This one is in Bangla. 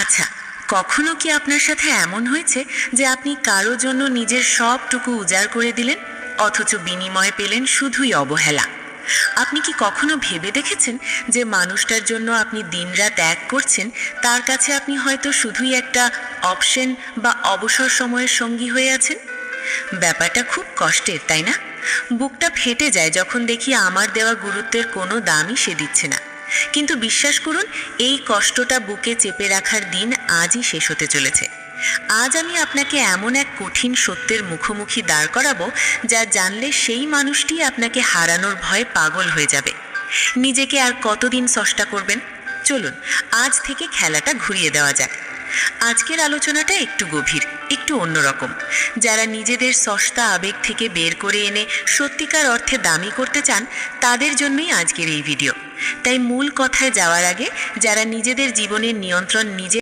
আচ্ছা, কখনো কি আপনার সাথে এমন হয়েছে যে আপনি কারো জন্য নিজের সবটুকু উজাড় করে দিলেন, অথচ বিনিময়ে পেলেন শুধুই অবহেলা? আপনি কি কখনো ভেবে দেখেছেন যে মানুষটার জন্য আপনি দিনরাত এক করছেন, তার কাছে আপনি হয়তো শুধুই একটা অপশন বা অবসর সময়ের সঙ্গী হয়ে আছেন? ব্যাপারটা খুব কষ্টের, তাই না? বুকটা ফেটে যায় যখন দেখি আমার দেওয়া গুরুত্বের কোনো দামই সে দিচ্ছে না। কিন্তু বিশ্বাস করুন, এই কষ্টটা বুকে চেপে রাখার দিন আজই শেষ হতে চলেছে। আজ আমি আপনাকে এমন এক কঠিন সত্যের মুখোমুখি দাঁড় করাবো, যা জানলে সেই মানুষটি আপনাকে হারানোর ভয়ে পাগল হয়ে যাবে। নিজেকে আর কতদিন সস্তা করবেন? চলুন আজ থেকে খেলাটা ঘুরিয়ে দেওয়া যাক। আজকের আলোচনাটা একটু গভীর, একটু অন্যরকম। যারা নিজেদের সস্তা আবেগ থেকে বের করে এনে সত্যিকার অর্থে দামি করতে চান, তাদের জন্যই আজকের এই ভিডিও। তাই মূল কথায় যাওয়ার আগে, যারা নিজেদের জীবনের নিয়ন্ত্রণ নিজে